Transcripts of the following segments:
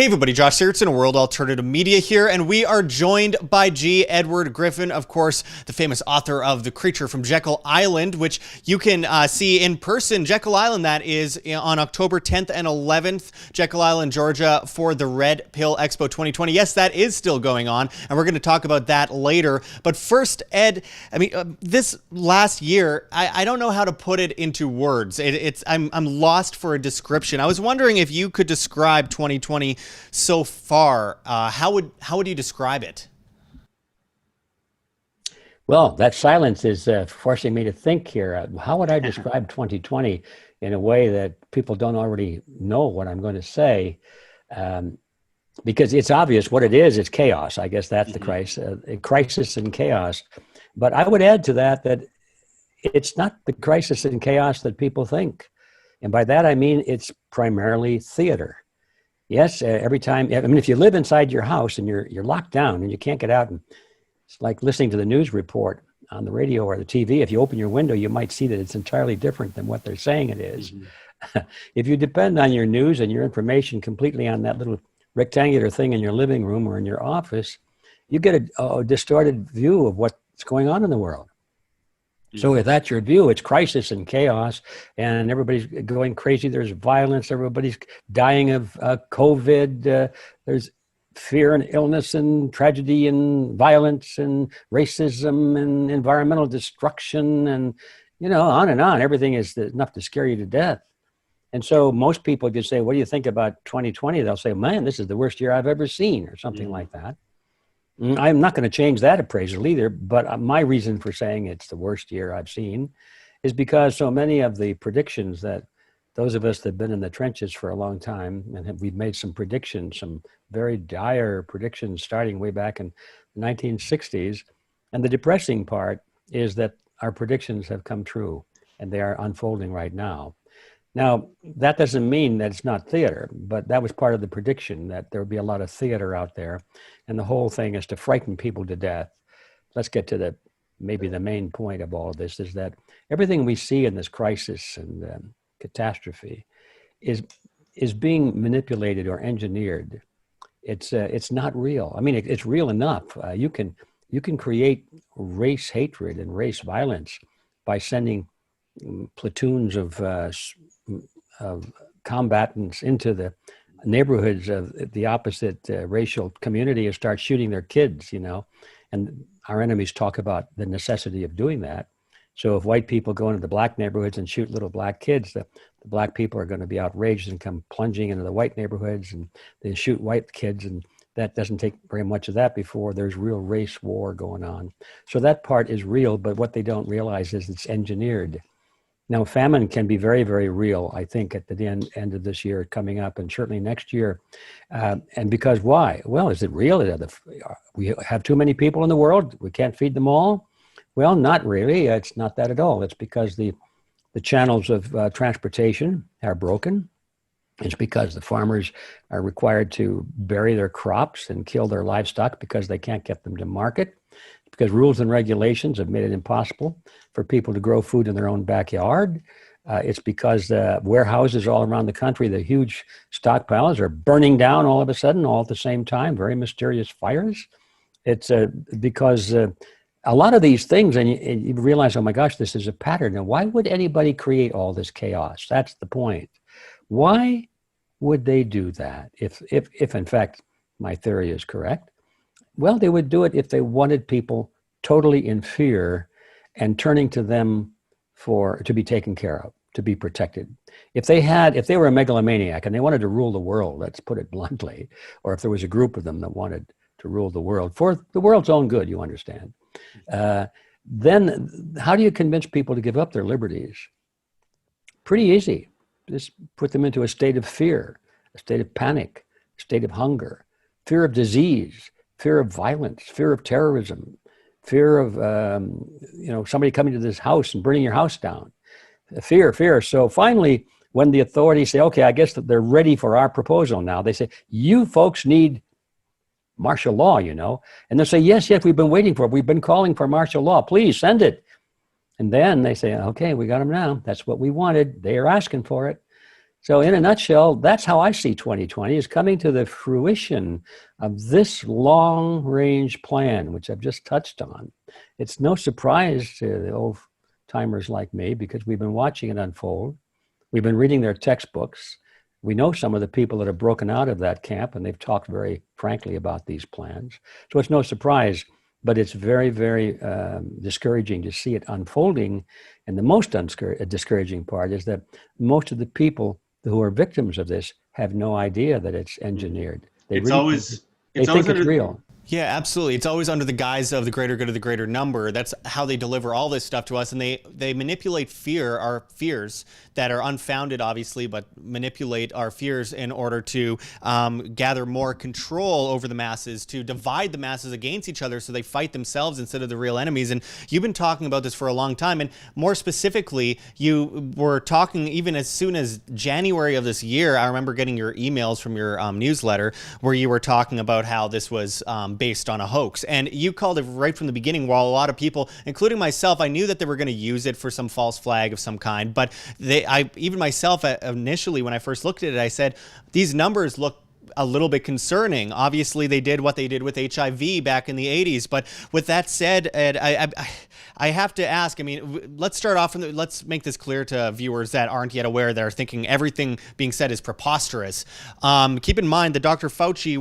Hey everybody, Josh Sigurdson, World Alternative Media here, and we are joined by G. Edward Griffin, of course, the famous author of The Creature from Jekyll Island, which you can see in person. Jekyll Island, that is, on October 10th and 11th, Jekyll Island, Georgia, for the Red Pill Expo 2020. Yes, that is still going on, and we're going to talk about that later. But first, Ed, I mean, this last year, I don't know how to put it into words. I'm lost for a description. I was wondering if you could describe 2020 so far. How would you describe it? Well, that silence is forcing me to think here. How would I describe 2020 in a way that people don't already know what I'm going to say? Because it's obvious what it is. It's chaos. I guess that's the crisis and chaos. But I would add to that it's not the crisis and chaos that people think. And by that, I mean, it's primarily theater. Yes, every time, I mean, if you live inside your house and you're locked down and you can't get out, and it's like listening to the news report on the radio or the TV. If you open your window, you might see that it's entirely different than what they're saying it is. If you depend on your news and your information completely on that little rectangular thing in your living room or in your office, you get a distorted view of what's going on in the world. So if that's your view, it's crisis and chaos, and everybody's going crazy. There's violence. Everybody's dying of COVID. There's fear and illness and tragedy and violence and racism and environmental destruction and, on and on. Everything is enough to scare you to death. And so most people just say, what do you think about 2020? They'll say, man, this is the worst year I've ever seen, or something like that. I'm not going to change that appraisal either, but my reason for saying it's the worst year I've seen is because so many of the predictions that those of us that have been in the trenches for a long time, and we've made some predictions, some very dire predictions starting way back in the 1960s. And the depressing part is that our predictions have come true and they are unfolding right now. Now, that doesn't mean that it's not theater, but that was part of the prediction, that there would be a lot of theater out there. And the whole thing is to frighten people to death. Let's get to maybe the main point of all of this, is that everything we see in this crisis and catastrophe is being manipulated or engineered. It's not real. I mean, it's real enough. You can create race hatred and race violence by sending platoons of combatants into the neighborhoods of the opposite racial community and start shooting their kids, and our enemies talk about the necessity of doing that. So if white people go into the black neighborhoods and shoot little black kids, the black people are going to be outraged and come plunging into the white neighborhoods and they shoot white kids, and that doesn't take very much of that before there's real race war going on. So that part is real, but what they don't realize is it's engineered. Now, famine can be very, very real, I think, at the end of this year coming up, and certainly next year. And because why? Well, is it real? We have too many people in the world. We can't feed them all. Well, not really. It's not that at all. It's because the channels of transportation are broken. It's because the farmers are required to bury their crops and kill their livestock because they can't get them to market. Because rules and regulations have made it impossible for people to grow food in their own backyard. It's because warehouses all around the country, the huge stockpiles are burning down all of a sudden, all at the same time, very mysterious fires. It's because a lot of these things, and you realize, oh my gosh, this is a pattern. And why would anybody create all this chaos? That's the point. Why would they do that if in fact my theory is correct? Well, they would do it if they wanted people totally in fear and turning to them to be taken care of, to be protected. If they were a megalomaniac and they wanted to rule the world, let's put it bluntly, or if there was a group of them that wanted to rule the world for the world's own good, you understand, then how do you convince people to give up their liberties? Pretty easy. Just put them into a state of fear, a state of panic, a state of hunger, fear of disease, fear of violence, fear of terrorism, fear of somebody coming to this house and burning your house down. Fear. So finally, when the authorities say, okay, I guess that they're ready for our proposal now, they say, you folks need martial law, and they'll say, yes, we've been waiting for it. We've been calling for martial law. Please send it. And then they say, okay, we got them now. That's what we wanted. They are asking for it. So in a nutshell, that's how I see 2020 is coming to the fruition of this long range plan, which I've just touched on. It's no surprise to the old timers like me because we've been watching it unfold. We've been reading their textbooks. We know some of the people that have broken out of that camp, and they've talked very frankly about these plans. So it's no surprise, but it's very, very discouraging to see it unfolding. And the most discouraging part is that most of the people who are victims of this have no idea that it's engineered. They think it's real. Yeah, absolutely. It's always under the guise of the greater good of the greater number. That's how they deliver all this stuff to us. And they manipulate our fears that are unfounded, obviously, but manipulate our fears in order to gather more control over the masses, to divide the masses against each other so they fight themselves instead of the real enemies. And you've been talking about this for a long time. And more specifically, you were talking even as soon as January of this year. I remember getting your emails from your newsletter where you were talking about how this was based on a hoax. And you called it right from the beginning, while a lot of people, including myself, I knew that they were going to use it for some false flag of some kind. But even myself, initially, when I first looked at it, I said, these numbers look a little bit concerning. Obviously, they did what they did with HIV back in the 80s. But with that said, Ed, I have to ask, I mean, let's start off let's make this clear to viewers that aren't yet aware, that are thinking everything being said is preposterous. Keep in mind that Dr. Fauci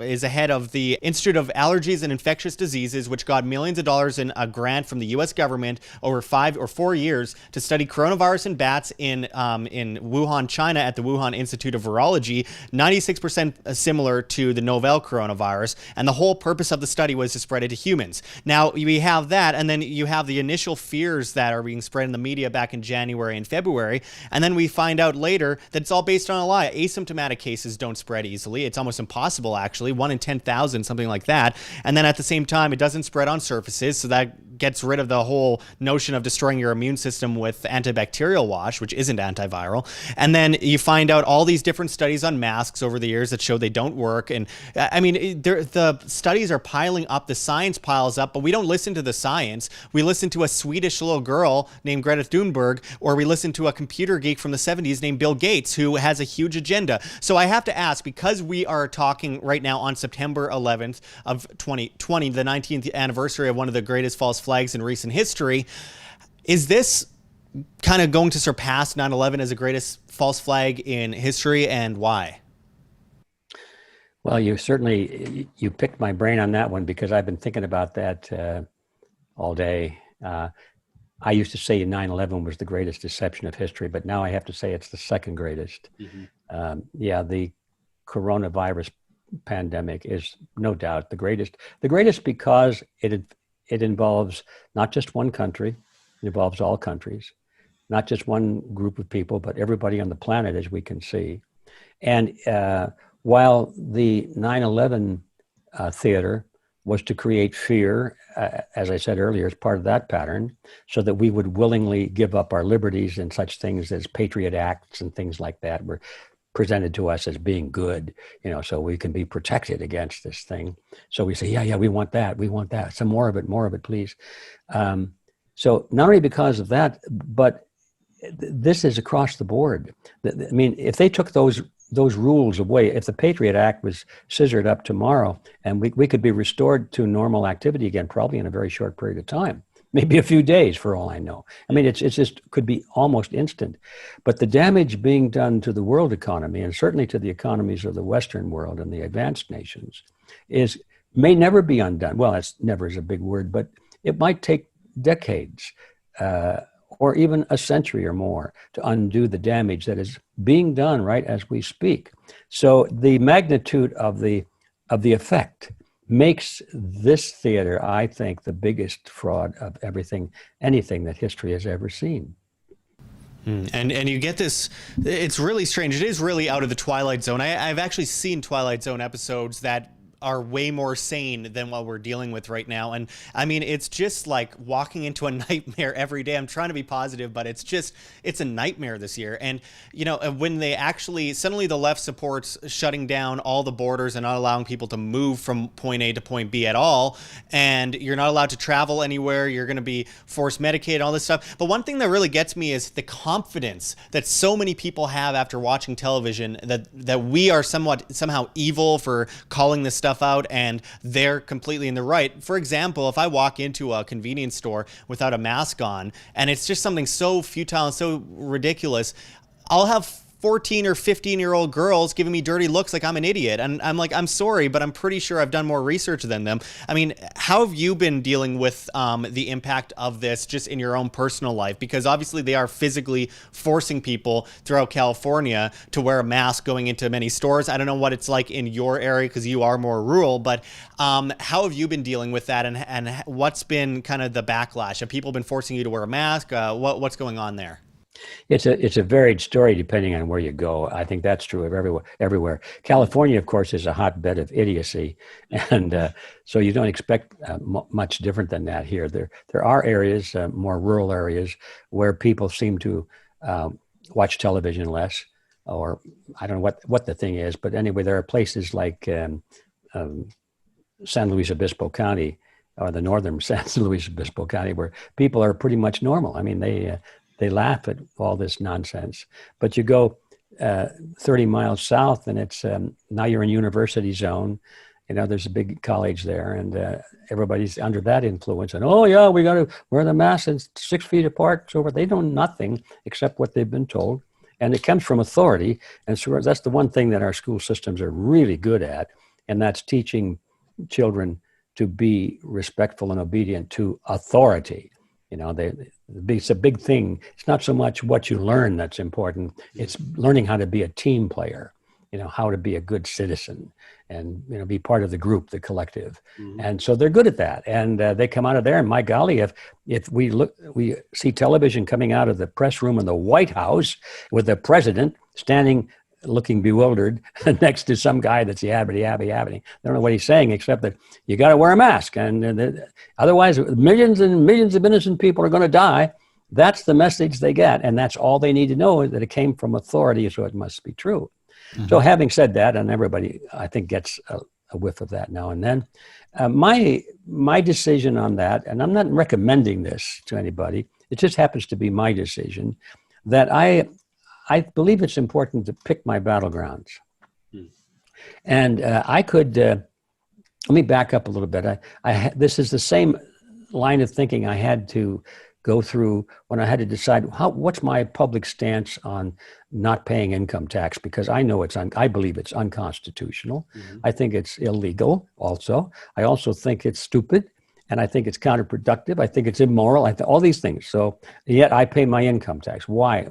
is ahead of the Institute of Allergies and Infectious Diseases, which got millions of dollars in a grant from the U.S. government over 5 or 4 years to study coronavirus in bats in Wuhan, China, at the Wuhan Institute of Virology, 96% similar to the novel coronavirus. And the whole purpose of the study was to spread it to humans. Now, we have that, and then you have the initial fears that are being spread in the media back in January and February, and then we find out later that it's all based on a lie. Asymptomatic cases don't spread easily. It's almost impossible, actually, 1 in 10,000, something like that. And then at the same time, it doesn't spread on surfaces, so that gets rid of the whole notion of destroying your immune system with antibacterial wash, which isn't antiviral. And then you find out all these different studies on masks over the years that show they don't work. And I mean, the studies are piling up, the science piles up, but we don't listen to the science. We listen to a Swedish little girl named Greta Thunberg, or we listen to a computer geek from the 70s named Bill Gates, who has a huge agenda. So I have to ask, because we are talking right now on September 11th of 2020, the 19th anniversary of one of the greatest false flags in recent history, is this kind of going to surpass 9/11 as the greatest false flag in history, and why? Well, you picked my brain on that one, because I've been thinking about that all day. I used to say 9/11 was the greatest deception of history, but now I have to say it's the second greatest. Mm-hmm. The coronavirus pandemic is no doubt the greatest. The greatest because it involves not just one country, it involves all countries, not just one group of people, but everybody on the planet, as we can see. And while the 9/11 theater was to create fear, as I said earlier, as part of that pattern, so that we would willingly give up our liberties, and such things as Patriot Acts and things like that were presented to us as being good, so we can be protected against this thing. So we say, yeah, we want that, some more of it, please. So not only because of that, but this is across the board. I mean, if they took those rules away, if the Patriot Act was scissored up tomorrow, and we could be restored to normal activity again, probably in a very short period of time, maybe a few days for all I know. I mean, it's just could be almost instant. But the damage being done to the world economy, and certainly to the economies of the Western world and the advanced nations, may never be undone. Well, that's never is a big word, but it might take decades, or even a century or more, to undo the damage that is being done right as we speak. So the magnitude of the effect makes this theater, I think, the biggest fraud of anything that history has ever seen. And you get this, it's really strange. It is really out of the Twilight Zone. I've actually seen Twilight Zone episodes that are way more sane than what we're dealing with right now. And I mean, it's just like walking into a nightmare every day. I'm trying to be positive, but it's a nightmare this year. And, you know, when they actually, suddenly the left supports shutting down all the borders and not allowing people to move from point A to point B at all, and you're not allowed to travel anywhere, you're going to be forced medicated, all this stuff. But one thing that really gets me is the confidence that so many people have after watching television that we are somehow evil for calling this stuff out, and they're completely in the right. For example, if I walk into a convenience store without a mask on, and it's just something so futile and so ridiculous, I'll have 14 or 15-year-old girls giving me dirty looks like I'm an idiot. And I'm like, I'm sorry, but I'm pretty sure I've done more research than them. I mean, how have you been dealing with the impact of this just in your own personal life? Because obviously they are physically forcing people throughout California to wear a mask going into many stores. I don't know what it's like in your area because you are more rural, but how have you been dealing with that, and what's been kind of the backlash? Have people been forcing you to wear a mask? What's going on there? It's a varied story depending on where you go. I think that's true of everywhere. California, of course, is a hotbed of idiocy, and so you don't expect much different than that here. There are areas, more rural areas, where people seem to watch television less, or I don't know what the thing is, but anyway, there are places like San Luis Obispo County, or the northern San Luis Obispo County, where people are pretty much normal. I mean, they laugh at all this nonsense. But you go 30 miles south, and it's now you're in university zone. You know, there's a big college there, and everybody's under that influence. And oh yeah, we got to wear the mask and 6 feet apart. So they know nothing except what they've been told, and it comes from authority. And so that's the one thing that our school systems are really good at, and that's teaching children to be respectful and obedient to authority. You know, it's a big thing. It's not so much what you learn that's important. It's learning how to be a team player, you know, how to be a good citizen and, you know, be part of the group, the collective. Mm-hmm. And so they're good at that. And they come out of there. And my golly, if we see television coming out of the press room in the White House with the president standing looking bewildered next to some guy that's yabbity. They don't know what he's saying, except that you got to wear a mask. And otherwise, millions and millions of innocent people are going to die. That's the message they get. And that's all they need to know, is that it came from authority, so it must be true. Mm-hmm. So having said that, and everybody, I think, gets a whiff of that now and then, my decision on that, and I'm not recommending this to anybody, it just happens to be my decision, that I believe it's important to pick my battlegrounds. And I could, let me back up a little bit. This is the same line of thinking I had to go through when I had to decide what's my public stance on not paying income tax, because I know I believe it's unconstitutional. Mm-hmm. I think it's illegal also. I also think it's stupid. And I think it's counterproductive. I think it's immoral. All these things. So yet I pay my income tax. Why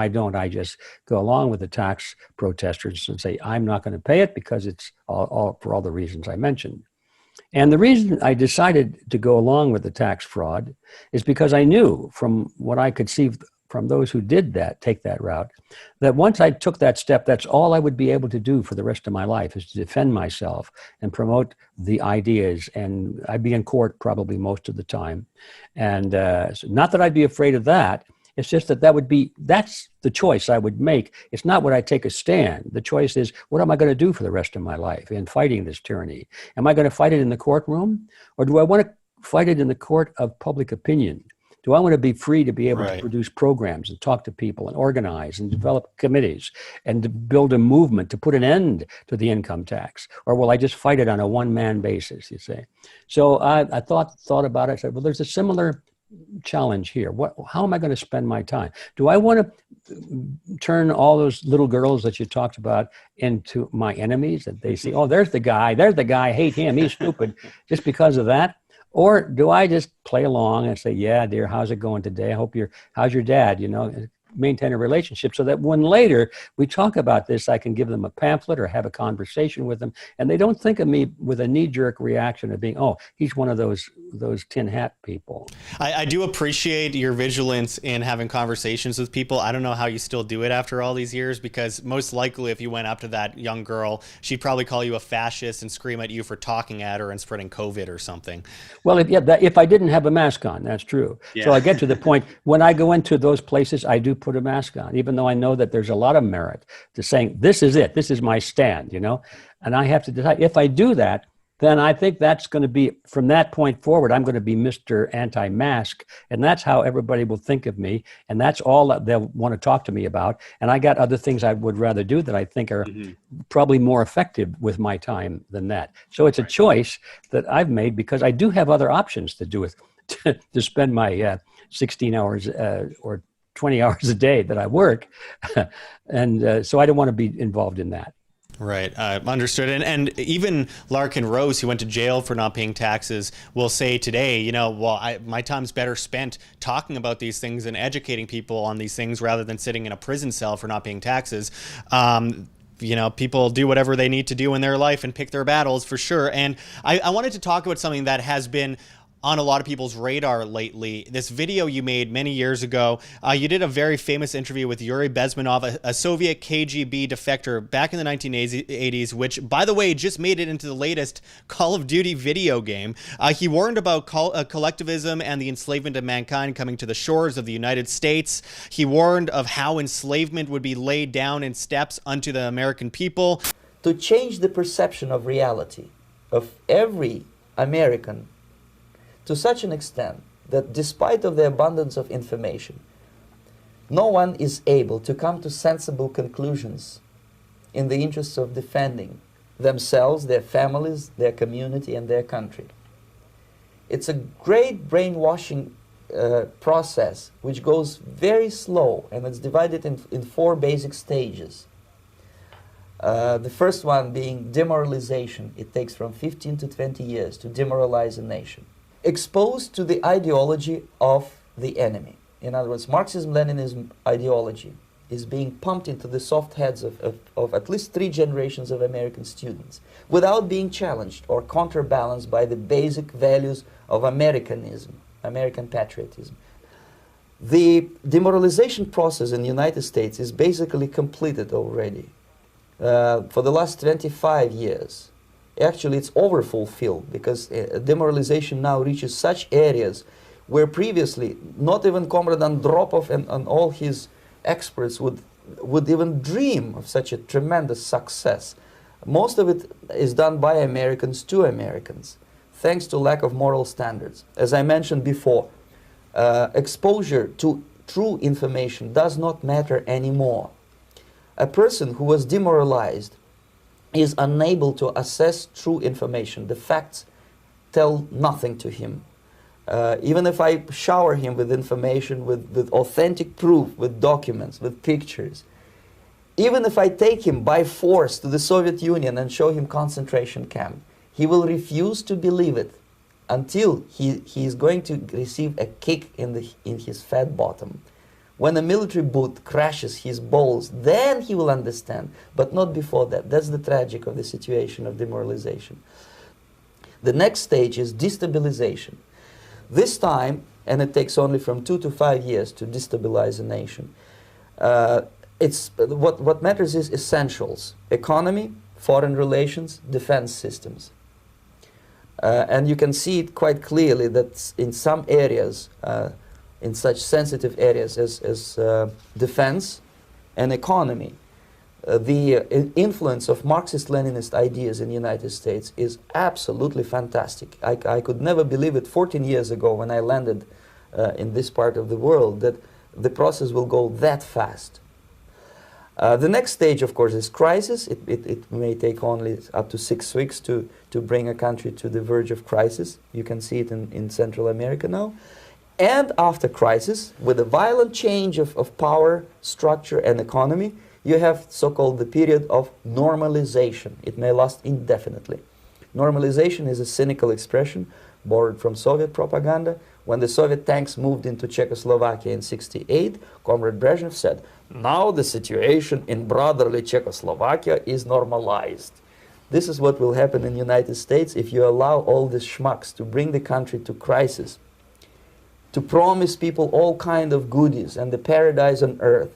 don't I just go along with the tax protesters and say, I'm not going to pay it because it's all for all the reasons I mentioned. And the reason I decided to go along with the tax fraud is because I knew from what I could see from those who did take that route, that once I took that step, that's all I would be able to do for the rest of my life, is to defend myself and promote the ideas. And I'd be in court probably most of the time. And so not that I'd be afraid of that. It's just that's the choice I would make. It's not what I take a stand. The choice is, what am I going to do for the rest of my life in fighting this tyranny? Am I going to fight it in the courtroom, or do I want to fight it in the court of public opinion? Do I want to be free to be able to produce programs and talk to people and organize and develop committees and to build a movement to put an end to the income tax? Or will I just fight it on a one-man basis, you say? So I thought about it. I said, well, there's a similar challenge here. How am I going to spend my time? Do I want to turn all those little girls that you talked about into my enemies, that they see, oh, there's the guy, I hate him, he's stupid, just because of that? Or do I just play along and say, yeah, dear, how's it going today? How's your dad? You know, maintain a relationship so that when later we talk about this, I can give them a pamphlet or have a conversation with them, and they don't think of me with a knee-jerk reaction of being, oh, he's one of those tin hat people. I do appreciate your vigilance in having conversations with people. I don't know how you still do it after all these years, because most likely if you went up to that young girl, she'd probably call you a fascist and scream at you for talking at her and spreading COVID or something. Well, if I didn't have a mask on, that's true. Yeah. So I get to the point, when I go into those places, I do put a mask on, even though I know that there's a lot of merit to saying, this is it, this is my stand, you know? And I have to decide, if I do that, then I think that's going to be, from that point forward, I'm going to be Mr. Anti-Mask. And that's how everybody will think of me. And that's all that they'll want to talk to me about. And I got other things I would rather do that I think are probably more effective with my time than that. So it's a choice that I've made, because I do have other options to do with, to spend my 16 hours or 20 hours a day that I work. And so I don't want to be involved in that. Right. Understood. And even Larkin Rose, who went to jail for not paying taxes, will say today, you know, well, my time's better spent talking about these things and educating people on these things rather than sitting in a prison cell for not paying taxes. You know, people do whatever they need to do in their life and pick their battles, for sure. And I wanted to talk about something that has been on a lot of people's radar lately. This video you made many years ago, you did a very famous interview with Yuri Bezmenov, a Soviet KGB defector back in the 1980s, which, by the way, just made it into the latest Call of Duty video game. He warned about collectivism and the enslavement of mankind coming to the shores of the United States. He warned of how enslavement would be laid down in steps unto the American people. To change the perception of reality of every American to such an extent that despite of the abundance of information, no one is able to come to sensible conclusions in the interests of defending themselves, their families, their community, and their country. It's a great brainwashing process which goes very slow, and it's divided in 4 basic stages. The first one being demoralization. It takes from 15 to 20 years to demoralize a nation. Exposed to the ideology of the enemy. In other words, Marxism-Leninism ideology is being pumped into the soft heads of at least 3 generations of American students without being challenged or counterbalanced by the basic values of Americanism, American patriotism. The demoralization process in the United States is basically completed already. For the last 25 years. Actually, it's overfulfilled, because demoralization now reaches such areas where previously not even Comrade Andropov and all his experts would even dream of such a tremendous success. Most of it is done by Americans to Americans, thanks to lack of moral standards. As I mentioned before, exposure to true information does not matter anymore. A person who was demoralized is unable to assess true information. The facts tell nothing to him. Even if I shower him with information, with authentic proof, with documents, with pictures, even if I take him by force to the Soviet Union and show him concentration camp, he will refuse to believe it until he is going to receive a kick in his fat bottom. When a military boot crashes his balls, then he will understand, but not before that. That's the tragic of the situation of demoralization. The next stage is destabilization. This time, and it takes only from 2 to 5 years to destabilize a nation, what matters is essentials: economy, foreign relations, defense systems. And you can see it quite clearly that in some areas, in such sensitive areas as defense and economy, the influence of Marxist-Leninist ideas in the United States is absolutely fantastic. I could never believe it 14 years ago when I landed in this part of the world that the process will go that fast. The next stage, of course, is crisis. It may take only up to 6 weeks to bring a country to the verge of crisis. You can see it in Central America now. And after crisis, with a violent change of power, structure, and economy, you have so-called the period of normalization. It may last indefinitely. Normalization is a cynical expression borrowed from Soviet propaganda, When the Soviet tanks moved into Czechoslovakia in '68, Comrade Brezhnev said, now the situation in brotherly Czechoslovakia is normalized. This is what will happen in the United States if you allow all these schmucks to bring the country to crisis, to promise people all kind of goodies and the paradise on earth,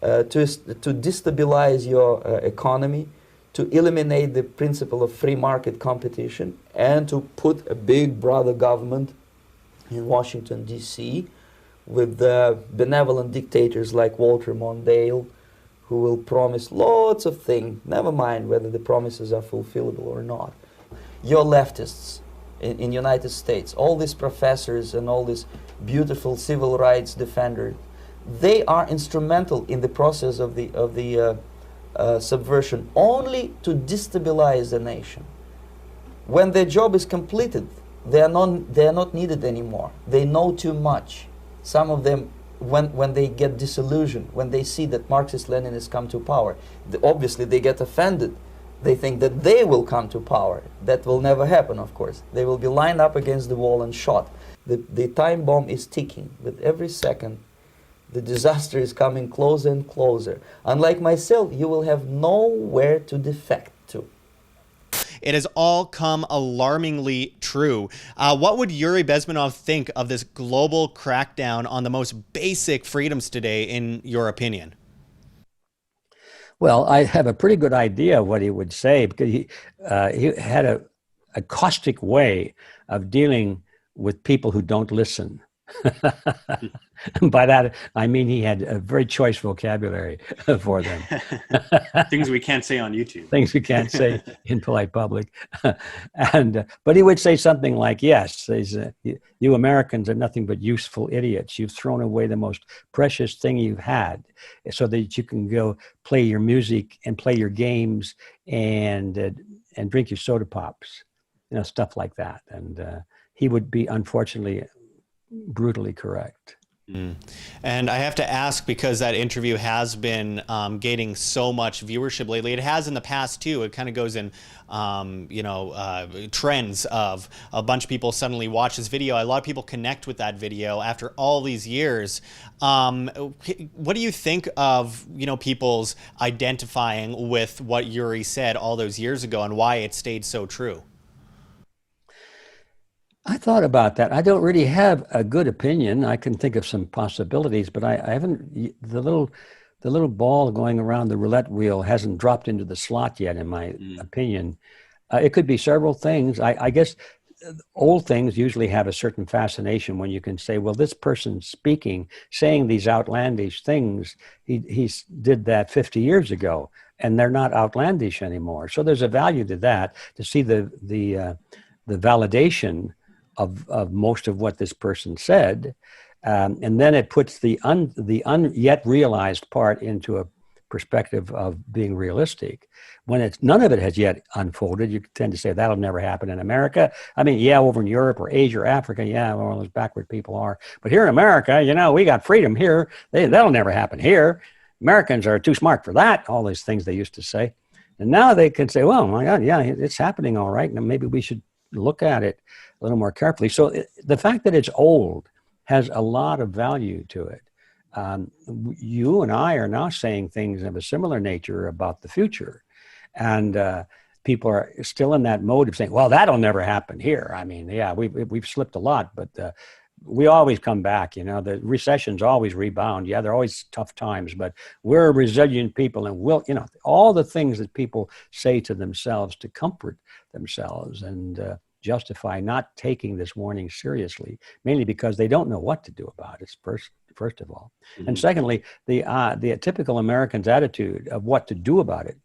to destabilize your economy, to eliminate the principle of free market competition, and to put a big brother government in Washington, D.C., with benevolent dictators like Walter Mondale, who will promise lots of things, never mind whether the promises are fulfillable or not. Your leftists in United States, all these professors and all these beautiful civil rights defenders, they are instrumental in the process of the subversion only to destabilize the nation. When their job is completed, they are not needed anymore. They know too much. Some of them, when they get disillusioned, when they see that Marxist-Leninists come to power, obviously they get offended. They think that they will come to power. That will never happen, of course. They will be lined up against the wall and shot. The time bomb is ticking. With every second, the disaster is coming closer and closer. Unlike myself, you will have nowhere to defect to. It has all come alarmingly true. What would Yuri Bezmenov think of this global crackdown on the most basic freedoms today, in your opinion? Well, I have a pretty good idea of what he would say, because he had a caustic way of dealing with people who don't listen. By that, I mean he had a very choice vocabulary for them. Things we can't say on YouTube. Things we can't say in polite public. But he would say something like, yes, you Americans are nothing but useful idiots. You've thrown away the most precious thing you've had so that you can go play your music and play your games and drink your soda pops, stuff like that. And he would be, unfortunately, brutally correct. And I have to ask, because that interview has been gaining so much viewership lately. It has in the past too. It kind of goes in trends of a bunch of people suddenly watch this video. A lot of people connect with that video after all these years. What do you think of people's identifying with what Yuri said all those years ago, and why it stayed so true? I thought about that. I don't really have a good opinion. I can think of some possibilities, but I haven't. The little ball going around the roulette wheel hasn't dropped into the slot yet, in my opinion. It could be several things. I guess old things usually have a certain fascination when you can say, well, this person saying these outlandish things, he did that 50 years ago, and they're not outlandish anymore. So there's a value to that, to see the validation of most of what this person said, and then it puts the yet realized part into a perspective of being realistic. When none of it has yet unfolded, you tend to say that'll never happen in America. I mean, yeah, over in Europe or Asia or Africa, yeah, well, those backward people are. But here in America, we got freedom here. That'll never happen here. Americans are too smart for that. All these things they used to say, and now they can say, well, my God, yeah, it's happening all right. Now maybe we should look at it a little more carefully. So the fact that it's old has a lot of value to it. You and I are now saying things of a similar nature about the future. And people are still in that mode of saying, well, that'll never happen here. I mean, yeah, we've slipped a lot, but we always come back. The recessions always rebound. Yeah, they're always tough times, but we're a resilient people, and we'll, all the things that people say to themselves to comfort themselves and justify not taking this warning seriously, mainly because they don't know what to do about it, first of all. Mm-hmm. And secondly, the typical American's attitude of what to do about it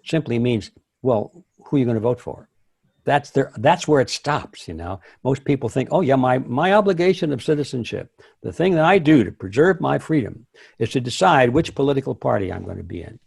simply means, well, who are you going to vote for? That's where it stops. Most people think, oh yeah, my obligation of citizenship, the thing that I do to preserve my freedom, is to decide which political party I'm going to be in.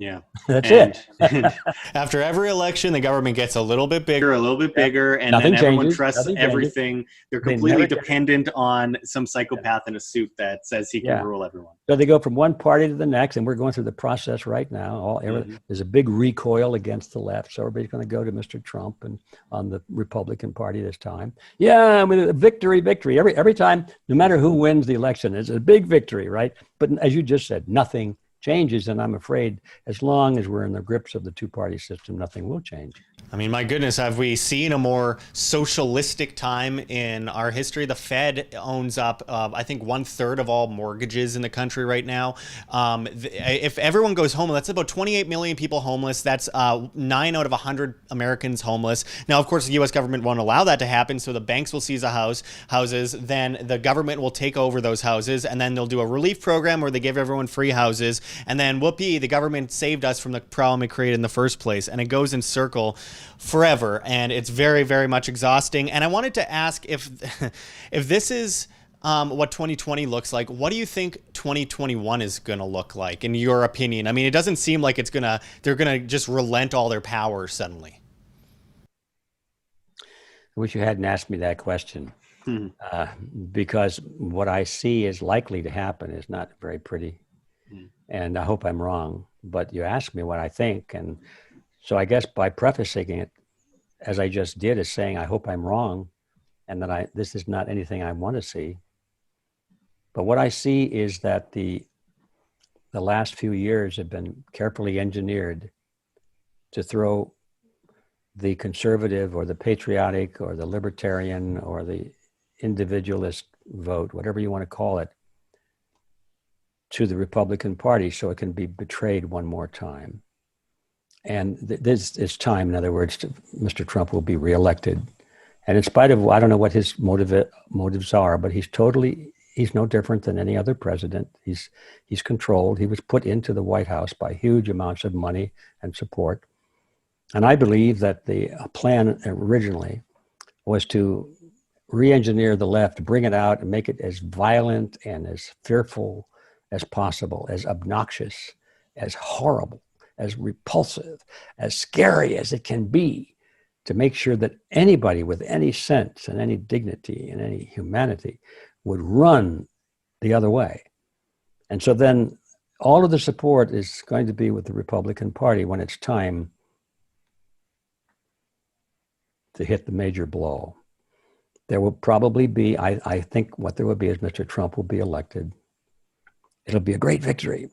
Yeah. That's and, it. and after every election, the government gets a little bit bigger, and Nothing then everyone changes. trusts Nothing changes. everything. They're They completely never change. dependent on some psychopath in a suit that says he can rule everyone. So they go from one party to the next, and we're going through the process right now. There's a big recoil against the left, so everybody's going to go to Mr. Trump and on the Republican Party this time. Yeah, I mean, victory. Every time, no matter who wins the election, it's a big victory, right? But as you just said, nothing changes, and I'm afraid as long as we're in the grips of the two-party system, nothing will change. I mean, my goodness, have we seen a more socialistic time in our history? The Fed owns up, I think, 1/3 of all mortgages in the country right now. If everyone goes home, that's about 28 million people homeless. That's 9 out of 100 Americans homeless. Now, of course, the U.S. government won't allow that to happen, so the banks will seize houses. Then the government will take over those houses, and then they'll do a relief program where they give everyone free houses. And then, whoopee, the government saved us from the problem it created in the first place. And it goes in circle forever, and it's very, very much exhausting. And I wanted to ask if this is what 2020 looks like, what do you think 2021 is going to look like, in your opinion? I mean, it doesn't seem like they're going to just relent all their power suddenly. I wish you hadn't asked me that question, because what I see is likely to happen is not very pretty. And I hope I'm wrong, but you asked me what I think. And so I guess by prefacing it, as I just did, is saying, I hope I'm wrong, and that this is not anything I want to see. But what I see is that the last few years have been carefully engineered to throw the conservative or the patriotic or the libertarian or the individualist vote, whatever you want to call it, to the Republican Party so it can be betrayed one more time. And this is time, in other words, Mr. Trump will be reelected. And in spite of, I don't know what his motives are, but he's no different than any other president. He's controlled. He was put into the White House by huge amounts of money and support. And I believe that the plan originally was to re-engineer the left, bring it out and make it as violent and as fearful as possible, as obnoxious, as horrible, as repulsive, as scary as it can be, to make sure that anybody with any sense and any dignity and any humanity would run the other way. And so then all of the support is going to be with the Republican Party when it's time to hit the major blow. There will probably be, I think what there will be is Mr. Trump will be elected. It'll be a great victory.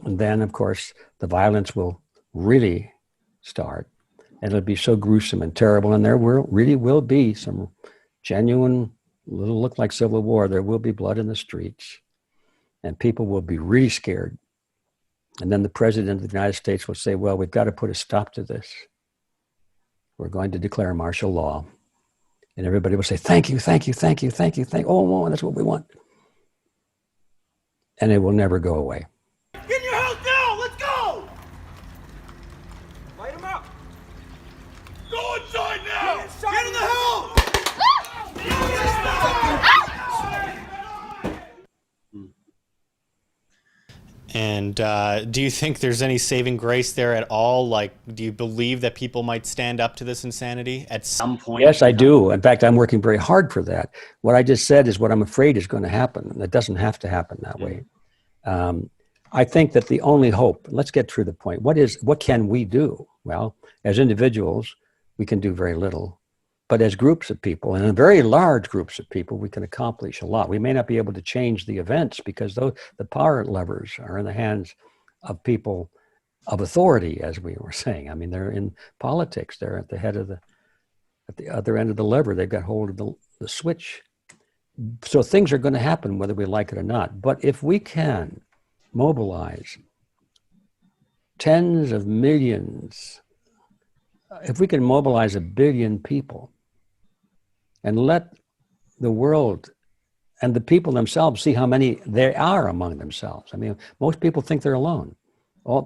And then, of course, the violence will really start. And it'll be so gruesome and terrible. And there really will be some genuine, little look like civil war. There will be blood in the streets. And people will be really scared. And then the president of the United States will say, well, we've got to put a stop to this. We're going to declare martial law. And everybody will say, thank you. Oh, that's what we want. And it will never go away. Get in your house now! Let's go! Light him up! Go inside now! Get in the house! And do you think there's any saving grace there at all? Like, do you believe that people might stand up to this insanity at some point? Yes, I do. In fact, I'm working very hard for that. What I just said is what I'm afraid is going to happen. It doesn't have to happen that way. I think that the only hope, let's get through the point. What can we do? Well, as individuals, we can do very little. But as groups of people, and in very large groups of people, we can accomplish a lot. We may not be able to change the events because the power levers are in the hands of people of authority, as we were saying. I mean, they're in politics. They're at the head of at the other end of the lever. They've got hold of the switch. So things are going to happen whether we like it or not. But if we can mobilize tens of millions, if we can mobilize 1 billion people and let the world and the people themselves see how many there are among themselves. I mean, most people think they're alone.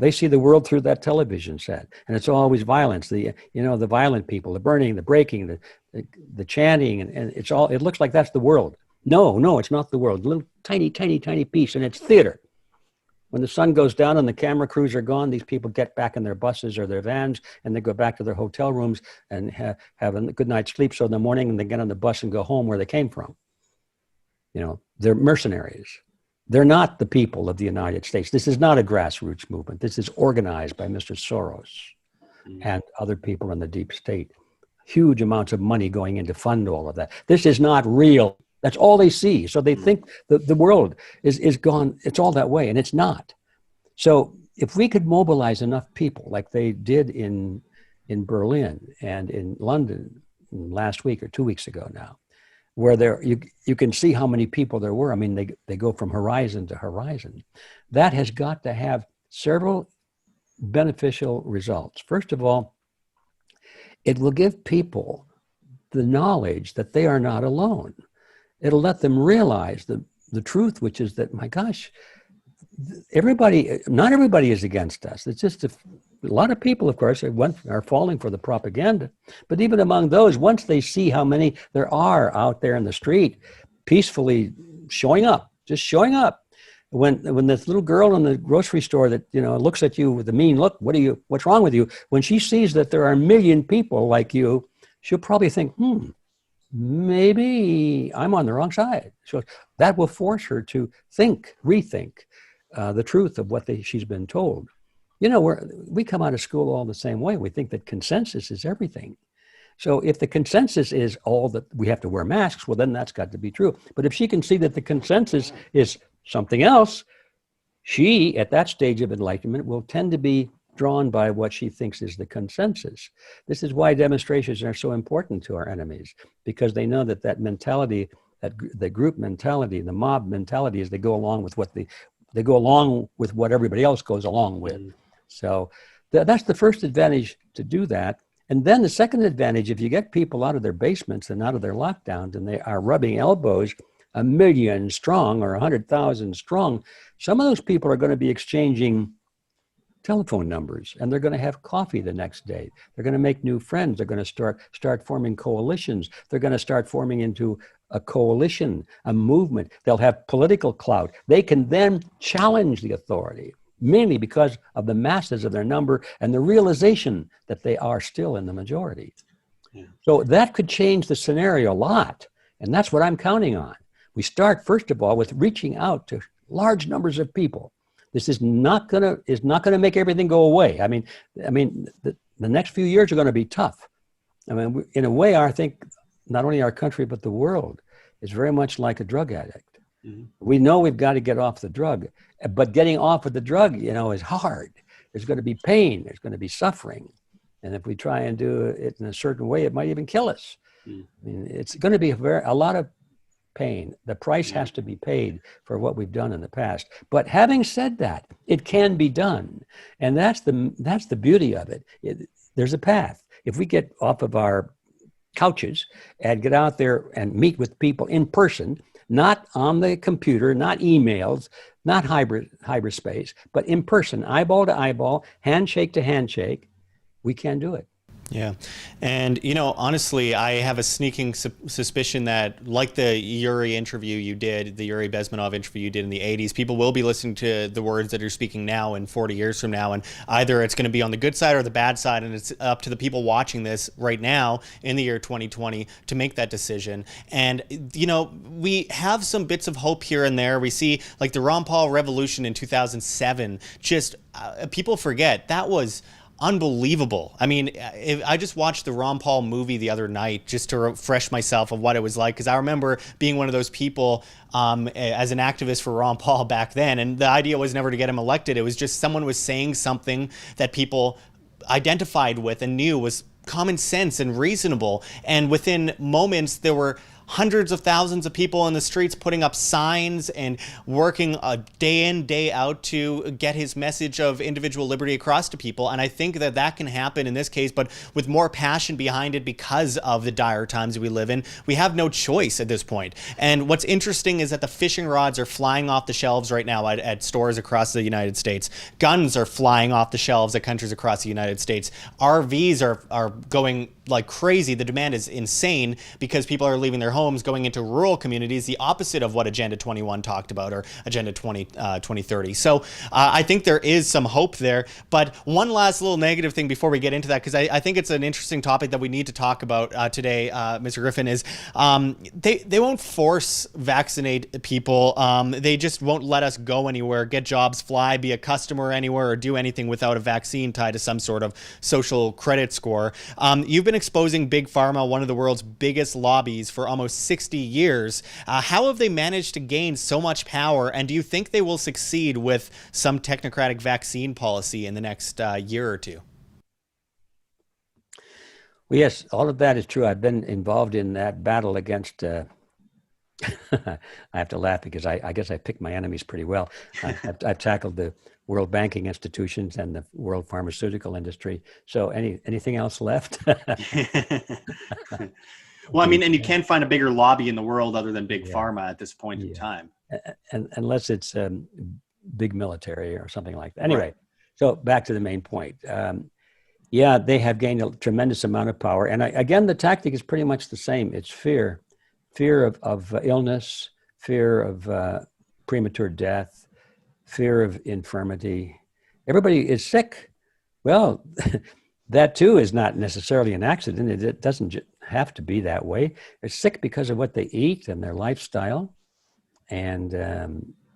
They see the world through that television set, and it's always violence. The violent people, the burning, the breaking, the chanting, and it looks like that's the world. No, it's not the world. A little tiny piece, and it's theater. When the sun goes down and the camera crews are gone, these people get back in their buses or their vans and they go back to their hotel rooms and have a good night's sleep. So in the morning, and they get on the bus and go home where they came from. You know, they're mercenaries. They're not the people of the United States. This is not a grassroots movement. This is organized by Mr. Soros and other people in the deep state. Huge amounts of money going in to fund all of that. This is not real. That's all they see. So they think that the world is gone. It's all that way, and it's not. So if we could mobilize enough people like they did in Berlin and in London last week or 2 weeks ago now, where you can see how many people there were. I mean, they go from horizon to horizon. That has got to have several beneficial results. First of all, it will give people the knowledge that they are not alone. It'll let them realize the truth, which is that, my gosh, not everybody is against us. It's just a lot of people, of course, are falling for the propaganda. But even among those, once they see how many there are out there in the street, peacefully showing up, just showing up. When this little girl in the grocery store that, you know, looks at you with a mean look, what's wrong with you? When she sees that there are a million people like you, she'll probably think, maybe I'm on the wrong side. So that will force her to rethink the truth of what she's been told. You know, we come out of school all the same way. We think that consensus is everything. So if the consensus is all that we have to wear masks, well, then that's got to be true. But if she can see that the consensus is something else, she, at that stage of enlightenment, will tend to be drawn by what she thinks is the consensus. This is why demonstrations are so important to our enemies, because they know that mentality, the group mentality, the mob mentality, is they go along with what everybody else goes along with. So that's the first advantage to do that. And then the second advantage, if you get people out of their basements and out of their lockdowns and they are rubbing elbows 1 million strong or 100,000 strong, some of those people are going to be exchanging telephone numbers, and they're going to have coffee the next day. They're going to make new friends. They're going to start forming coalitions. They're going to start forming into a coalition, a movement. They'll have political clout. They can then challenge the authority, mainly because of the masses of their number and the realization that they are still in the majority. Yeah. So that could change the scenario a lot, and that's what I'm counting on. We start, first of all, with reaching out to large numbers of people. This is not gonna make everything go away. I mean, the next few years are going to be tough. I mean, in a way, I think not only our country but the world is very much like a drug addict. Mm-hmm. We know we've got to get off the drug, but getting off of the drug, you know, is hard. There's going to be pain. There's going to be suffering, and if we try and do it in a certain way, it might even kill us. Mm-hmm. I mean, it's going to be a lot of pain. The price has to be paid for what we've done in the past. But having said that, it can be done. And that's the beauty of it. There's a path. If we get off of our couches and get out there and meet with people in person, not on the computer, not emails, not cyberspace, but in person, eyeball to eyeball, handshake to handshake, we can do it. Yeah. And, you know, honestly, I have a sneaking suspicion that, like the Yuri interview you did, the Yuri Bezmenov interview you did in the 80s, people will be listening to the words that you're speaking now and 40 years from now. And either it's going to be on the good side or the bad side. And it's up to the people watching this right now in the year 2020 to make that decision. And, you know, we have some bits of hope here and there. We see, like, the Ron Paul revolution in 2007, just people forget that was unbelievable. I mean, I just watched the Ron Paul movie the other night just to refresh myself of what it was like, because I remember being one of those people as an activist for Ron Paul back then, and the idea was never to get him elected. It was just someone was saying something that people identified with and knew was common sense and reasonable, and within moments there were hundreds of thousands of people in the streets putting up signs and working day in, day out to get his message of individual liberty across to people. And I think that that can happen in this case, but with more passion behind it because of the dire times we live in. We have no choice at this point. And what's interesting is that the fishing rods are flying off the shelves right now at stores across the United States. Guns are flying off the shelves at countries across the United States. RVs are going like crazy. The demand is insane because people are leaving their homes, going into rural communities, the opposite of what Agenda 21 talked about, or Agenda 2030. So I think there is some hope there. But one last little negative thing before we get into that, because I think it's an interesting topic that we need to talk about today, Mr. Griffin, is they won't force vaccinate people. They just won't let us go anywhere, get jobs, fly, be a customer anywhere, or do anything without a vaccine tied to some sort of social credit score. You've been exposing Big Pharma, one of the world's biggest lobbies, for almost 60 years. How have they managed to gain so much power, and do you think they will succeed with some technocratic vaccine policy in the next year or two? Well, yes, all of that is true. I've been involved in that battle against I have to laugh because I guess I picked my enemies pretty well. I've tackled the world banking institutions and the world pharmaceutical industry. So anything else left? Well, I mean, and you can't find a bigger lobby in the world other than Big Pharma at this point in time. And unless it's big military or something like that. Anyway, so back to the main point. Yeah, they have gained a tremendous amount of power. And again, the tactic is pretty much the same. It's fear of illness, fear of premature death, fear of infirmity. Everybody is sick. Well, that too is not necessarily an accident. It doesn't have to be that way. They're sick because of what they eat and their lifestyle and their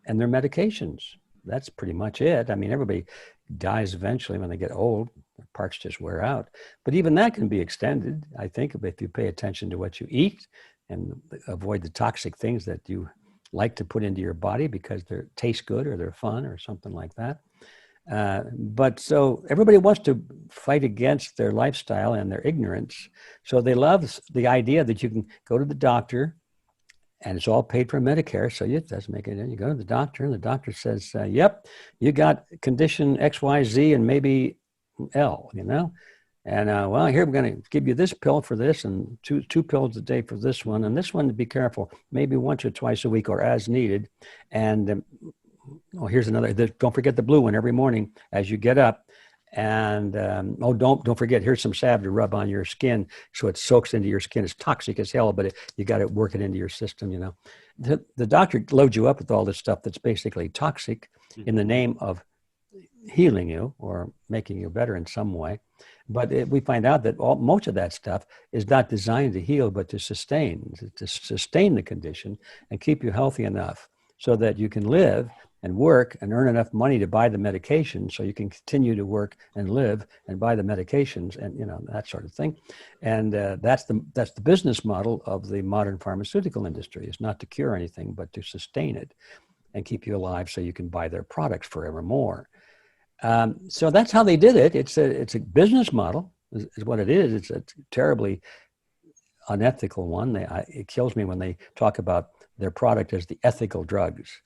medications. That's pretty much it. I mean, everybody dies eventually when they get old. Their parts just wear out. But even that can be extended, I think, if you pay attention to what you eat and avoid the toxic things that you like to put into your body because they taste good or they're fun or something like that. But so everybody wants to fight against their lifestyle and their ignorance. So they love the idea that you can go to the doctor and it's all paid for Medicare. So it doesn't make it. You go to the doctor and the doctor says, yep, you got condition X, Y, Z, and maybe L, And well, here I'm going to give you this pill for this and two pills a day for this one. And this one, to be careful, maybe once or twice a week or as needed. And here's another. Don't forget the blue one every morning as you get up. And don't forget, here's some salve to rub on your skin so it soaks into your skin. It's toxic as hell, but you got to work it into your system. The doctor loads you up with all this stuff that's basically toxic in the name of healing you or making you better in some way. But we find out that most of that stuff is not designed to heal, but to sustain the condition and keep you healthy enough so that you can live and work and earn enough money to buy the medication so you can continue to work and live and buy the medications and, that sort of thing. And that's the business model of the modern pharmaceutical industry. It's not to cure anything, but to sustain it and keep you alive so you can buy their products forevermore. So that's how they did it. It's a business model is what it is. It's a terribly unethical one. It kills me when they talk about their product as the ethical drugs.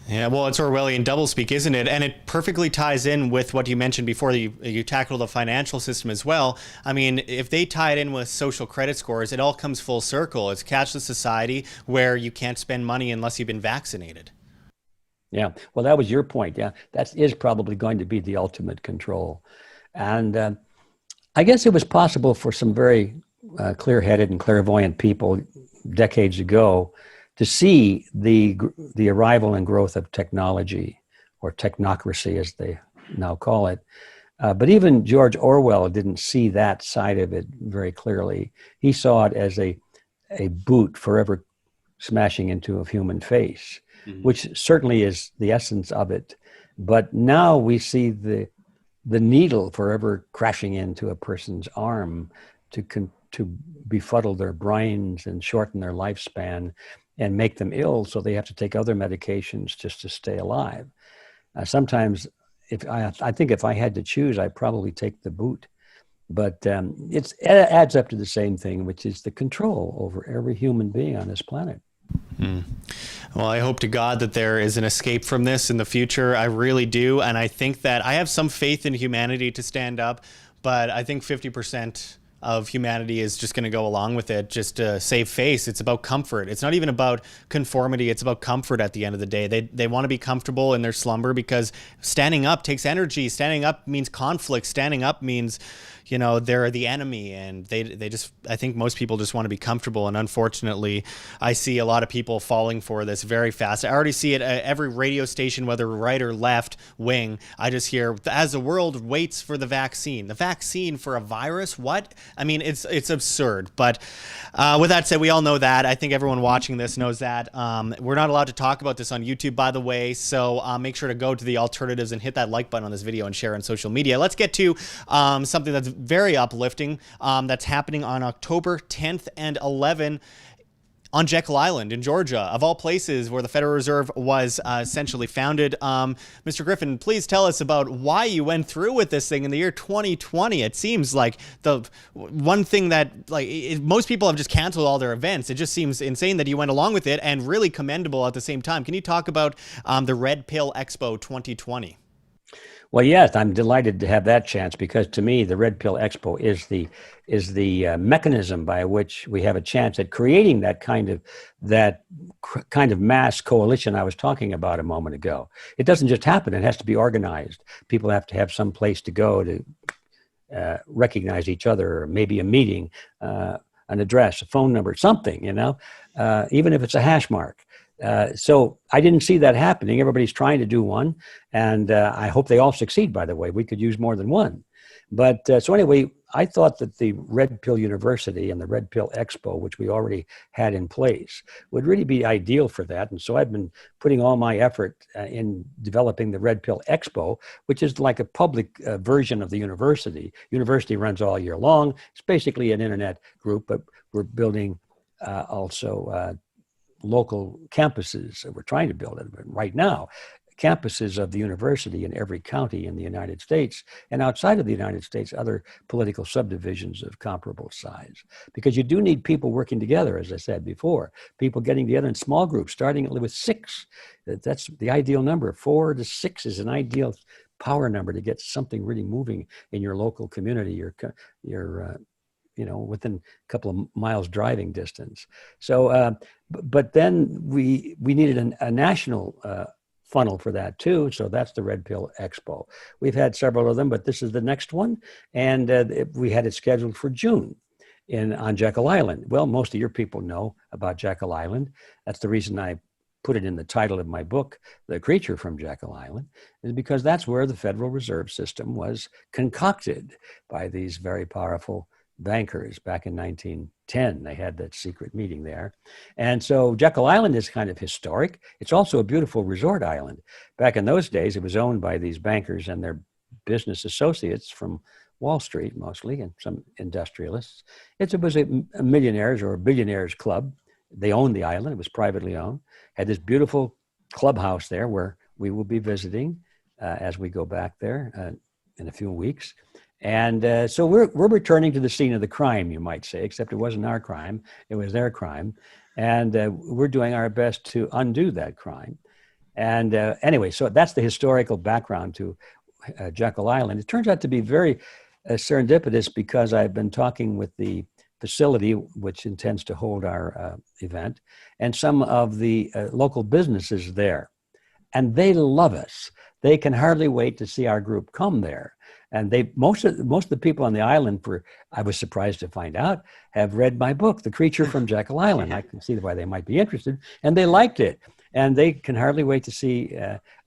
Yeah, well, it's Orwellian doublespeak, isn't it? And it perfectly ties in with what you mentioned before. You tackle the financial system as well. I mean, if they tie it in with social credit scores, it all comes full circle. It's cashless society where you can't spend money unless you've been vaccinated. Yeah, well, that was your point. Yeah, that is probably going to be the ultimate control. And I guess it was possible for some very clear-headed and clairvoyant people decades ago to see the arrival and growth of technology, or technocracy as they now call it. But even George Orwell didn't see that side of it very clearly. He saw it as a boot forever smashing into a human face, which certainly is the essence of it. But now we see the needle forever crashing into a person's arm to befuddle their brains and shorten their lifespan and make them ill, so they have to take other medications just to stay alive. Sometimes, I think if I had to choose, I'd probably take the boot. But it adds up to the same thing, which is the control over every human being on this planet. Well, I hope to God that there is an escape from this in the future. I really do. And I think that I have some faith in humanity to stand up, but I think 50% of humanity is just going to go along with it just to save face. It's about comfort. It's not even about conformity. It's about comfort at the end of the day. They want to be comfortable in their slumber because standing up takes energy. Standing up means conflict. Standing up means, you know, they're the enemy, and they just, I think most people just want to be comfortable. And unfortunately, I see a lot of people falling for this very fast. I already see it at every radio station, whether right or left wing. I just hear, as the world waits for the vaccine for a virus. What? I mean, it's absurd. But with that said, we all know that. I think everyone watching this knows that. We're not allowed to talk about this on YouTube, by the way. So make sure to go to the alternatives and hit that like button on this video and share on social media. Let's get to something that's very uplifting. That's happening on October 10th and 11th. On Jekyll Island in Georgia, of all places where the Federal Reserve was essentially founded. Mr. Griffin, please tell us about why you went through with this thing in the year 2020. It seems like the one thing that most people have just canceled all their events. It just seems insane that you went along with it, and really commendable at the same time. Can you talk about the Red Pill Expo 2020? Well, yes, I'm delighted to have that chance, because to me, the Red Pill Expo is the mechanism by which we have a chance at creating that kind of mass coalition I was talking about a moment ago. It doesn't just happen; it has to be organized. People have to have some place to go to recognize each other, or maybe a meeting, an address, a phone number, something. You know, even if it's a hash mark. So I didn't see that happening. Everybody's trying to do one, and I hope they all succeed, by the way. We could use more than one. But so anyway, I thought that the Red Pill University and the Red Pill Expo, which we already had in place, would really be ideal for that. And so I've been putting all my effort in developing the Red Pill Expo, which is like a public version of the university. University runs all year long. It's basically an internet group, but we're building also local campuses. We're trying to build it right now, campuses of the university in every county in the United States, and outside of the United States, other political subdivisions of comparable size. Because you do need people working together, as I said before, people getting together in small groups, starting with 6. That's the ideal number. 4 to 6 is an ideal power number to get something really moving in your local community, your within a couple of miles driving distance. So, but then we needed a national funnel for that too. So that's the Red Pill Expo. We've had several of them, but this is the next one. And we had it scheduled for June on Jekyll Island. Well, most of your people know about Jekyll Island. That's the reason I put it in the title of my book, The Creature from Jekyll Island, is because that's where the Federal Reserve System was concocted by these very powerful bankers back in 1910. They had that secret meeting there. And so Jekyll Island is kind of historic. It's also a beautiful resort island. Back in those days, it was owned by these bankers and their business associates from Wall Street mostly, and some industrialists. It was a millionaires or a billionaires club. They owned the island. It was privately owned. Had this beautiful clubhouse there where we will be visiting as we go back there in a few weeks. And so we're returning to the scene of the crime, you might say, except it wasn't our crime, it was their crime. And we're doing our best to undo that crime. And anyway, so that's the historical background to Jekyll Island. It turns out to be very serendipitous, because I've been talking with the facility which intends to hold our event, and some of the local businesses there. And they love us. They can hardly wait to see our group come there. And most of the people on the island, I was surprised to find out, have read my book, The Creature from Jekyll Island. I can see why they might be interested, and they liked it. And they can hardly wait to see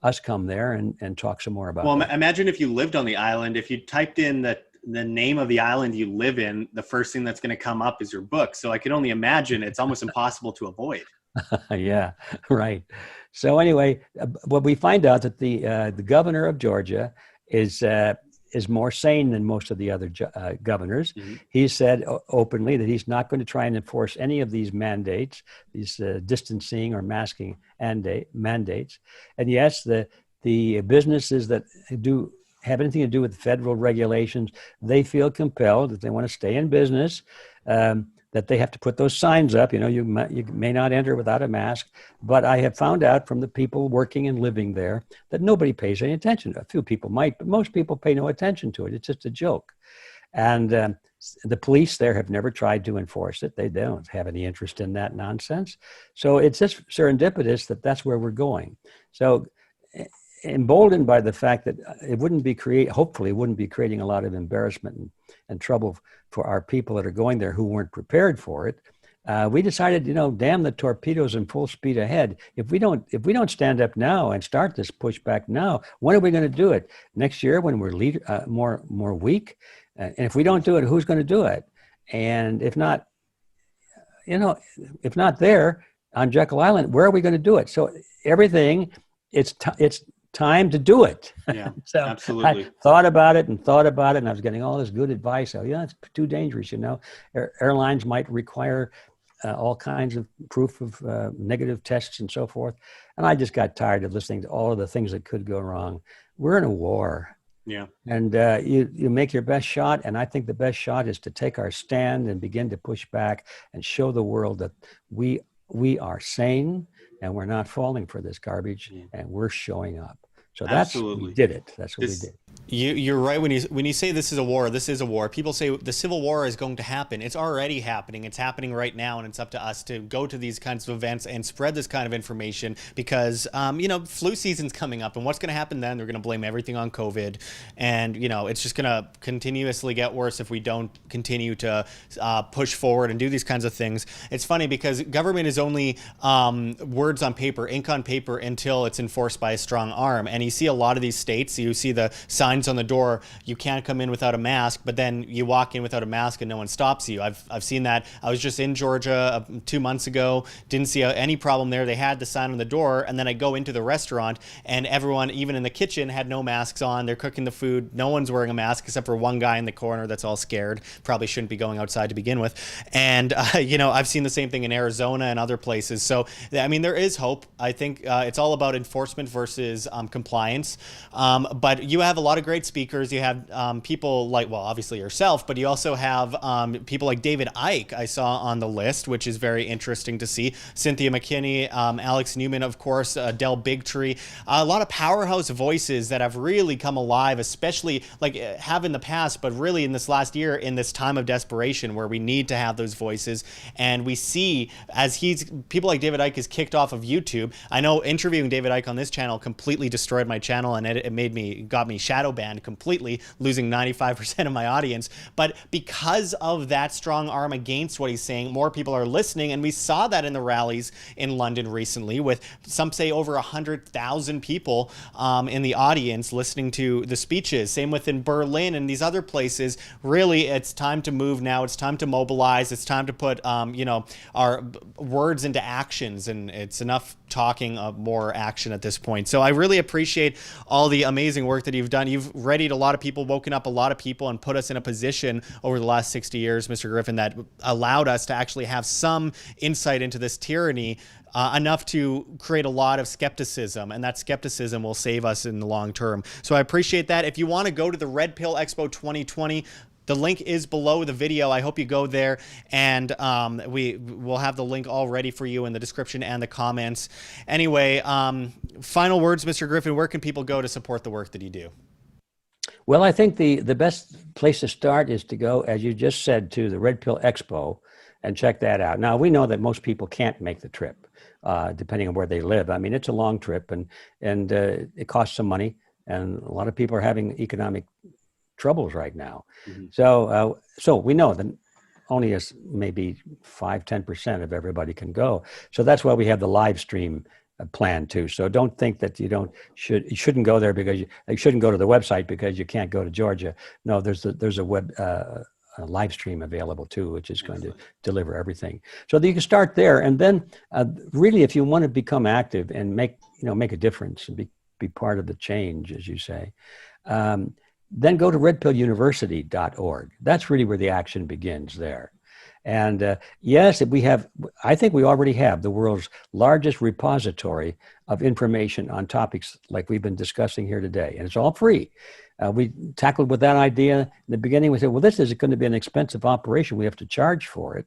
us come there and talk some more about it. Well, imagine if you lived on the island, if you typed in the name of the island you live in, the first thing that's going to come up is your book. So I can only imagine it's almost impossible to avoid. Yeah, right. So anyway, well, we find out that the governor of Georgia is more sane than most of the other governors. Mm-hmm. He said openly that he's not going to try and enforce any of these mandates, these distancing or masking mandates. And yes, the businesses that have anything to do with federal regulations, they feel compelled, if they want to stay in business, that they have to put those signs up. You may not enter without a mask. But I have found out from the people working and living there that nobody pays any attention. A few people might, but most people pay no attention to it. It's just a joke. And the police there have never tried to enforce it. They don't have any interest in that nonsense. So it's just serendipitous that that's where we're going. So emboldened by the fact that it wouldn't be hopefully it wouldn't be creating a lot of embarrassment and trouble for our people that are going there who weren't prepared for it. We decided, damn the torpedoes and full speed ahead. If we don't stand up now and start this pushback now, when are we going to do it? Next year when we're more weak? And if we don't do it, who's going to do it? And if not, if not there on Jekyll Island, where are we going to do it? So everything, it's time to do it. Yeah, so absolutely. I thought about it, and I was getting all this good advice. So it's too dangerous. Airlines might require all kinds of proof of negative tests and so forth. And I just got tired of listening to all of the things that could go wrong. We're in a war. Yeah. And you make your best shot. And I think the best shot is to take our stand and begin to push back and show the world that we are sane and we're not falling for this garbage, and we're showing up. So we did it. That's what we did. You're right when you say this is a war. This is a war. People say the Civil War is going to happen. It's already happening. It's happening right now, and it's up to us to go to these kinds of events and spread this kind of information because flu season's coming up, and what's going to happen then? They're going to blame everything on COVID, and it's just going to continuously get worse if we don't continue to push forward and do these kinds of things. It's funny because government is only words on paper, ink on paper, until it's enforced by a strong arm. And you see a lot of these states. You see the signs on the door, you can't come in without a mask, but then you walk in without a mask and no one stops you. I've seen that. I was just in Georgia 2 months ago, didn't see any problem there. They had the sign on the door, and then I go into the restaurant and everyone, even in the kitchen, had no masks on. They're cooking the food. No one's wearing a mask except for one guy in the corner that's all scared. Probably shouldn't be going outside to begin with. And, I've seen the same thing in Arizona and other places. So, there is hope. I think it's all about enforcement versus compliance. But you have a lot of great speakers. You have people like, well, obviously yourself, but you also have people like David Icke, I saw on the list, which is very interesting to see. Cynthia McKinney, Alex Newman, of course, Del Bigtree, a lot of powerhouse voices that have really come alive, especially have in the past, but really in this last year, in this time of desperation where we need to have those voices. And we see as people like David Icke is kicked off of YouTube. I know interviewing David Icke on this channel completely destroyed my channel, and it got me shadow banned completely, losing 95% of my audience. But because of that strong arm against what he's saying, more people are listening, and we saw that in the rallies in London recently, with some say over 100,000 people in the audience listening to the speeches. Same within Berlin and these other places. Really, it's time to move now. It's time to mobilize. It's time to put our words into actions, and it's enough talking, more action at this point. So I really appreciate all the amazing work that you've done. You've readied a lot of people, woken up a lot of people, and put us in a position over the last 60 years, Mr. Griffin, that allowed us to actually have some insight into this tyranny, enough to create a lot of skepticism, and that skepticism will save us in the long term. So I appreciate that. If you want to go to the Red Pill Expo 2020, the link is below the video. I hope you go there, and we will have the link all ready for you in the description and the comments. Anyway, final words, Mr. Griffin, where can people go to support the work that you do? Well, I think the best place to start is to go, as you just said, to the Red Pill Expo and check that out. Now, we know that most people can't make the trip, depending on where they live. I mean, it's a long trip, and it costs some money, and a lot of people are having economic troubles right now. Mm-hmm. So we know that only maybe 5-10% of everybody can go. So that's why we have the live stream plan too. So don't think that you shouldn't go there because you shouldn't go to the website because you can't go to Georgia. No, there's a web a live stream available too, which is going to deliver everything. So that you can start there, and then really, if you want to become active and make a difference and be part of the change, as you say, then go to redpilluniversity.org. That's really where the action begins there. And yes, I think we already have the world's largest repository of information on topics like we've been discussing here today. And it's all free. We tackled with that idea in the beginning. We said, well, this is going to be an expensive operation. We have to charge for it.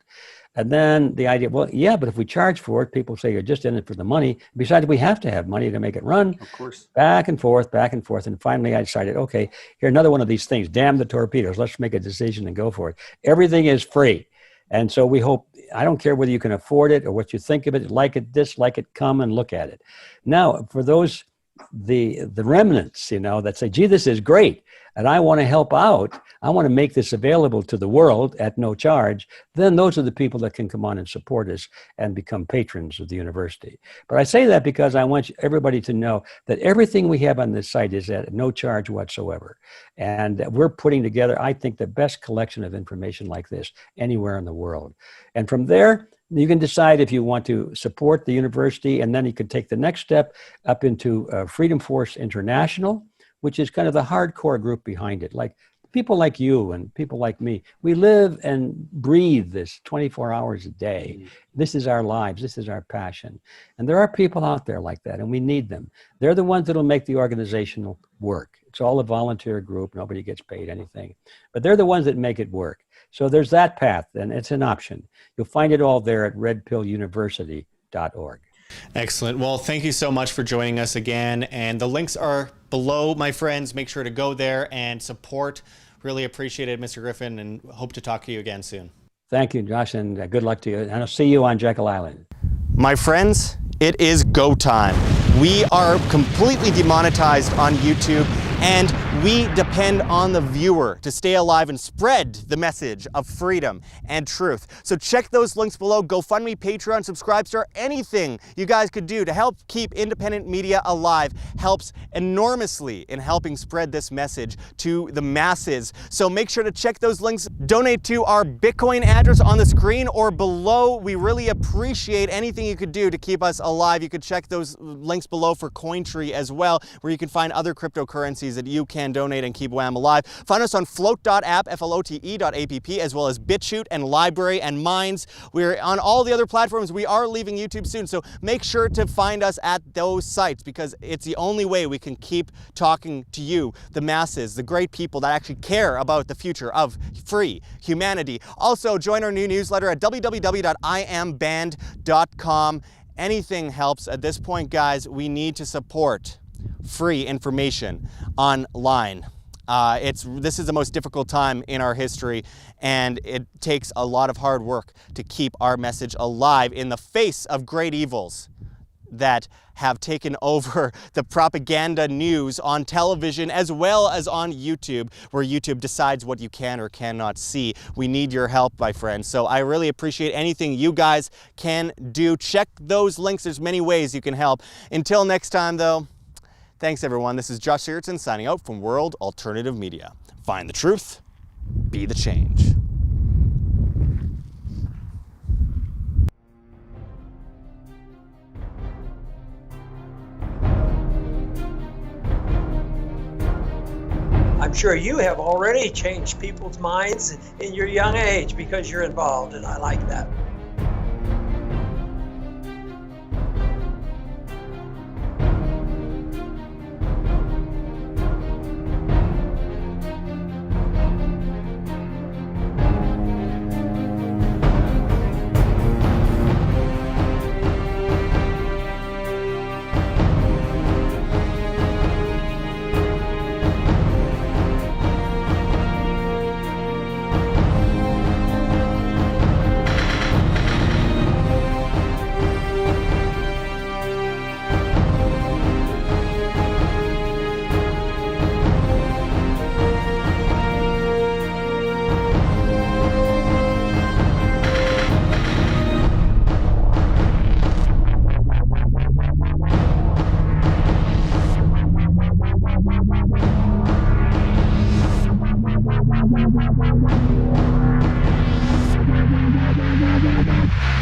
And then the idea, well, yeah, but if we charge for it, people say you're just in it for the money. Besides, we have to have money to make it run. Of course. Back and forth, back and forth. And finally, I decided, okay, here, another one of these things. Damn the torpedoes. Let's make a decision and go for it. Everything is free. And so we hope, I don't care whether you can afford it or what you think of it, like it, dislike it, come and look at it. Now, for those, the remnants, that say, gee, this is great, and I want to help out, I want to make this available to the world at no charge, then those are the people that can come on and support us and become patrons of the university. But I say that because I want everybody to know that everything we have on this site is at no charge whatsoever. And we're putting together, I think, the best collection of information like this anywhere in the world. And from there, you can decide if you want to support the university, and then you can take the next step up into Freedom Force International, which is kind of the hardcore group behind it. Like people like you and people like me, we live and breathe this 24 hours a day. This is our lives. This is our passion. And there are people out there like that, and we need them. They're the ones that'll make the organizational work. It's all a volunteer group. Nobody gets paid anything. But they're the ones that make it work. So there's that path, and it's an option. You'll find it all there at redpilluniversity.org. Excellent. Well, thank you so much for joining us again. And the links are below, my friends. Make sure to go there and support. Really appreciate it, Mr. Griffin, and hope to talk to you again soon. Thank you, Josh, and good luck to you. And I'll see you on Jekyll Island. My friends, it is go time. We are completely demonetized on YouTube, and we depend on the viewer to stay alive and spread the message of freedom and truth. So check those links below. GoFundMe, Patreon, Subscribestar, anything you guys could do to help keep independent media alive helps enormously in helping spread this message to the masses. So make sure to check those links. Donate to our Bitcoin address on the screen or below. We really appreciate anything you could do to keep us alive. You could check those links below for Cointree as well, where you can find other cryptocurrencies that you can donate and keep WAM alive. Find us on float.app, flote.app, as well as BitChute and Library and Minds. We're on all the other platforms. We are leaving YouTube soon, so make sure to find us at those sites, because it's the only way we can keep talking to you, the masses, the great people that actually care about the future of free humanity. Also, join our new newsletter at www.iamband.com. Anything helps at this point, guys. We need to support free information online. This is the most difficult time in our history, and it takes a lot of hard work to keep our message alive in the face of great evils that have taken over the propaganda news on television as well as on YouTube, where YouTube decides what you can or cannot see. We need your help, my friends. So I really appreciate anything you guys can do. Check those links. There's many ways you can help. Until next time, though, thanks, everyone. This is Josh Sigurdson signing out from World Alternative Media. Find the truth, be the change. I'm sure you have already changed people's minds in your young age because you're involved, and I like that. Bye.